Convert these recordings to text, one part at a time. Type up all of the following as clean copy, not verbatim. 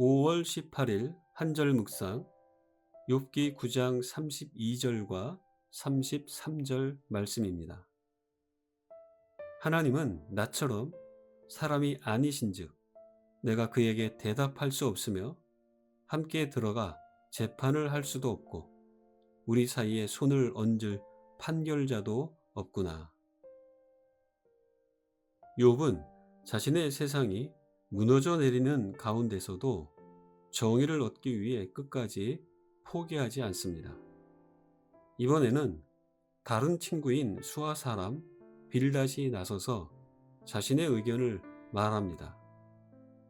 5월 18일 한절 묵상 욥기 9장 32절과 33절 말씀입니다. 하나님은 나처럼 사람이 아니신즉 내가 그에게 대답할 수 없으며 함께 들어가 재판을 할 수도 없고 우리 사이에 손을 얹을 판결자도 없구나. 욥은 자신의 세상이 무너져 내리는 가운데서도 정의를 얻기 위해 끝까지 포기하지 않습니다. 이번에는 다른 친구인 수아 사람 빌닷이 나서서 자신의 의견을 말합니다.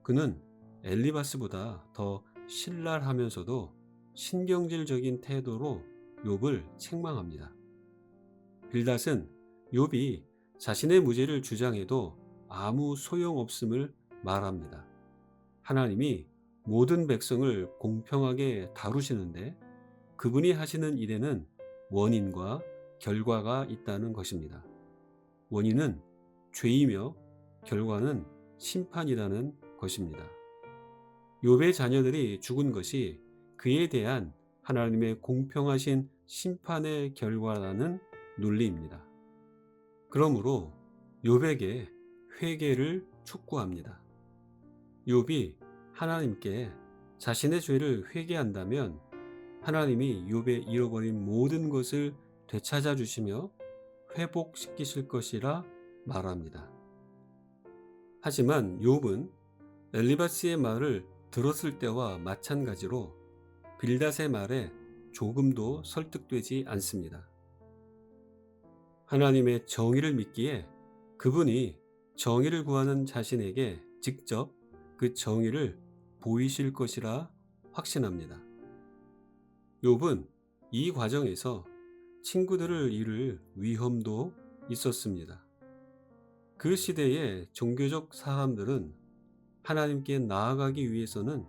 그는 엘리바스보다 더 신랄하면서도 신경질적인 태도로 욥을 책망합니다. 빌닷은 욥이 자신의 무죄를 주장해도 아무 소용없음을 말합니다. 하나님이 모든 백성을 공평하게 다루시는데 그분이 하시는 일에는 원인과 결과가 있다는 것입니다. 원인은 죄이며 결과는 심판이라는 것입니다. 욥의 자녀들이 죽은 것이 그에 대한 하나님의 공평하신 심판의 결과라는 논리입니다. 그러므로 욥에게 회개를 촉구합니다. 욥이 하나님께 자신의 죄를 회개한다면 하나님이 욥의 잃어버린 모든 것을 되찾아 주시며 회복시키실 것이라 말합니다. 하지만 욥은 엘리바스의 말을 들었을 때와 마찬가지로 빌닷의 말에 조금도 설득되지 않습니다. 하나님의 정의를 믿기에 그분이 정의를 구하는 자신에게 직접 그 정의를 보이실 것이라 확신합니다. 욥은 이 과정에서 친구들을 잃을 위험도 있었습니다. 그 시대의 종교적 사람들은 하나님께 나아가기 위해서는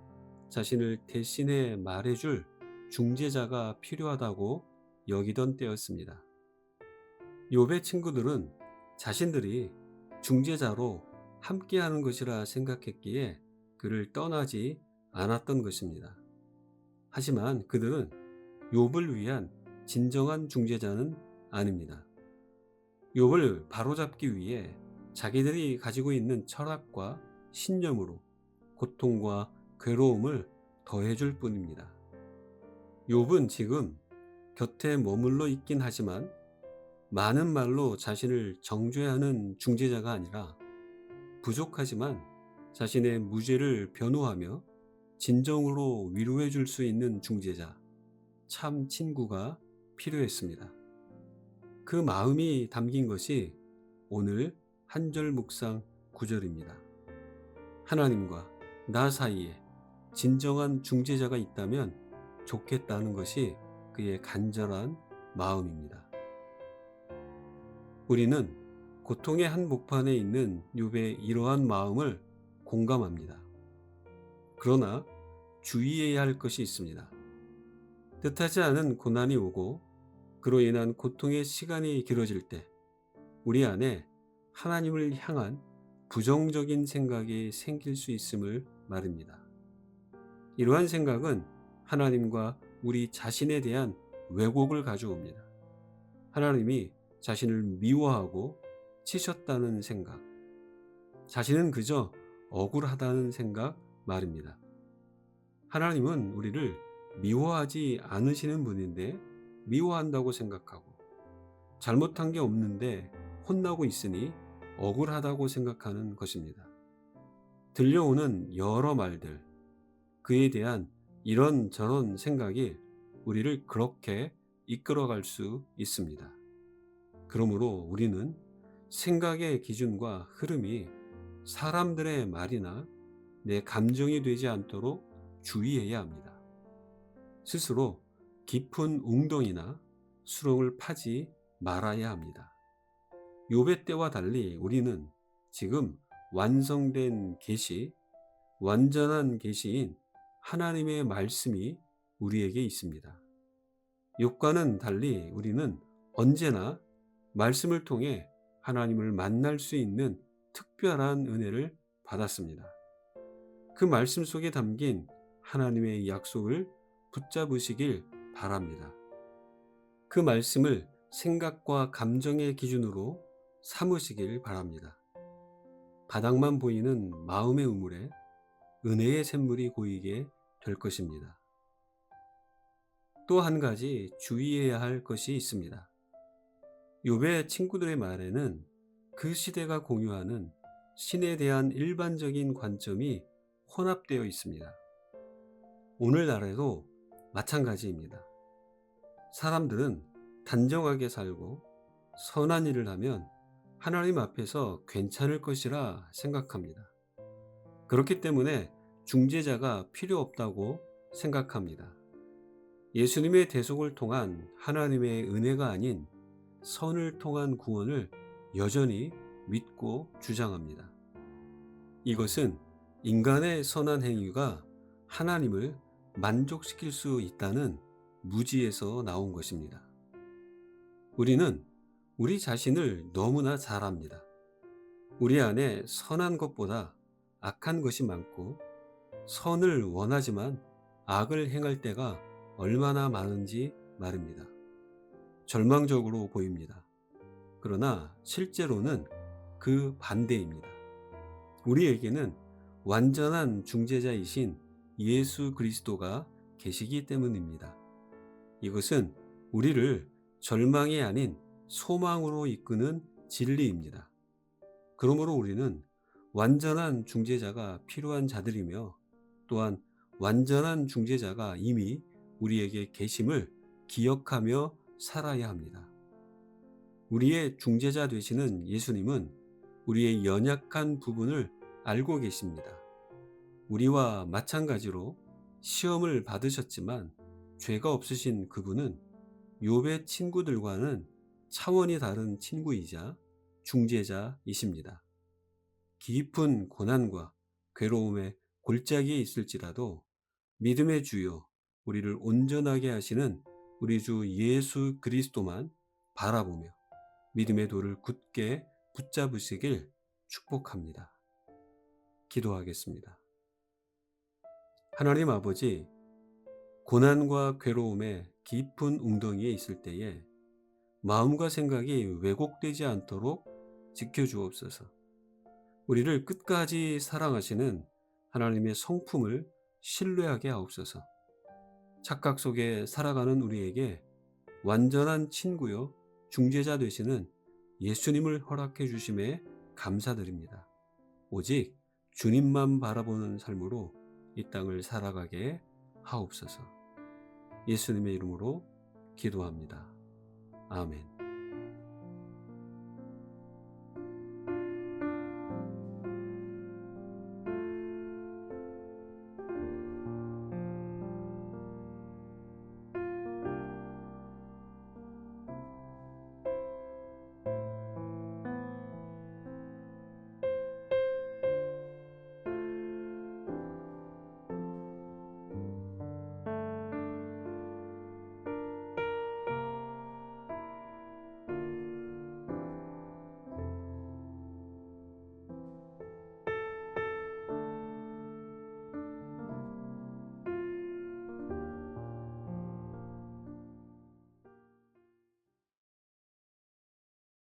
자신을 대신해 말해줄 중재자가 필요하다고 여기던 때였습니다. 욥의 친구들은 자신들이 중재자로 함께하는 것이라 생각했기에 그를 떠나지 않았던 것입니다. 하지만 그들은 욥을 위한 진정한 중재자는 아닙니다. 욥을 바로잡기 위해 자기들이 가지고 있는 철학과 신념으로 고통과 괴로움을 더해줄 뿐입니다. 욥은 지금 곁에 머물러 있긴 하지만 많은 말로 자신을 정죄하는 중재자가 아니라 부족하지만 자신의 무죄를 변호하며 진정으로 위로해 줄 수 있는 중재자, 참 친구가 필요했습니다. 그 마음이 담긴 것이 오늘 한절 묵상 9절입니다. 하나님과 나 사이에 진정한 중재자가 있다면 좋겠다는 것이 그의 간절한 마음입니다. 우리는 고통의 한복판에 있는 욥의 이러한 마음을 공감합니다. 그러나 주의해야 할 것이 있습니다. 뜻하지 않은 고난이 오고 그로 인한 고통의 시간이 길어질 때 우리 안에 하나님을 향한 부정적인 생각이 생길 수 있음을 말입니다. 이러한 생각은 하나님과 우리 자신에 대한 왜곡을 가져옵니다. 하나님이 자신을 미워하고 치셨다는 생각, 자신은 그저 억울하다는 생각 말입니다. 하나님은 우리를 미워하지 않으시는 분인데 미워한다고 생각하고 잘못한 게 없는데 혼나고 있으니 억울하다고 생각하는 것입니다. 들려오는 여러 말들, 그에 대한 이런저런 생각이 우리를 그렇게 이끌어갈 수 있습니다. 그러므로 우리는 생각의 기준과 흐름이 사람들의 말이나 내 감정이 되지 않도록 주의해야 합니다. 스스로 깊은 웅덩이나 수렁을 파지 말아야 합니다. 욥의 때와 달리 우리는 지금 완성된 계시, 완전한 계시인 하나님의 말씀이 우리에게 있습니다. 욥과는 달리 우리는 언제나 말씀을 통해 하나님을 만날 수 있는 특별한 은혜를 받았습니다. 그 말씀 속에 담긴 하나님의 약속을 붙잡으시길 바랍니다. 그 말씀을 생각과 감정의 기준으로 삼으시길 바랍니다. 바닥만 보이는 마음의 우물에 은혜의 샘물이 고이게 될 것입니다. 또 한 가지 주의해야 할 것이 있습니다. 욥의 친구들의 말에는 그 시대가 공유하는 신에 대한 일반적인 관점이 혼합되어 있습니다. 오늘날에도 마찬가지입니다. 사람들은 단정하게 살고 선한 일을 하면 하나님 앞에서 괜찮을 것이라 생각합니다. 그렇기 때문에 중재자가 필요 없다고 생각합니다. 예수님의 대속을 통한 하나님의 은혜가 아닌 선을 통한 구원을 여전히 믿고 주장합니다. 이것은 인간의 선한 행위가 하나님을 만족시킬 수 있다는 무지에서 나온 것입니다. 우리는 우리 자신을 너무나 잘 압니다. 우리 안에 선한 것보다 악한 것이 많고 선을 원하지만 악을 행할 때가 얼마나 많은지 말입니다. 절망적으로 보입니다. 그러나 실제로는 그 반대입니다. 우리에게는 완전한 중재자이신 예수 그리스도가 계시기 때문입니다. 이것은 우리를 절망이 아닌 소망으로 이끄는 진리입니다. 그러므로 우리는 완전한 중재자가 필요한 자들이며 또한 완전한 중재자가 이미 우리에게 계심을 기억하며 살아야 합니다. 우리의 중재자 되시는 예수님은 우리의 연약한 부분을 알고 계십니다. 우리와 마찬가지로 시험을 받으셨지만 죄가 없으신 그분은 욥의 친구들과는 차원이 다른 친구이자 중재자이십니다. 깊은 고난과 괴로움의 골짜기에 있을지라도 믿음의 주요 우리를 온전하게 하시는 우리 주 예수 그리스도만 바라보며 믿음의 돌을 굳게 붙잡으시길 축복합니다. 기도하겠습니다. 하나님 아버지, 고난과 괴로움의 깊은 웅덩이에 있을 때에 마음과 생각이 왜곡되지 않도록 지켜주옵소서. 우리를 끝까지 사랑하시는 하나님의 성품을 신뢰하게 하옵소서. 착각 속에 살아가는 우리에게 완전한 친구요 중재자 되시는 예수님을 허락해 주심에 감사드립니다. 오직 주님만 바라보는 삶으로 이 땅을 살아가게 하옵소서. 예수님의 이름으로 기도합니다. 아멘.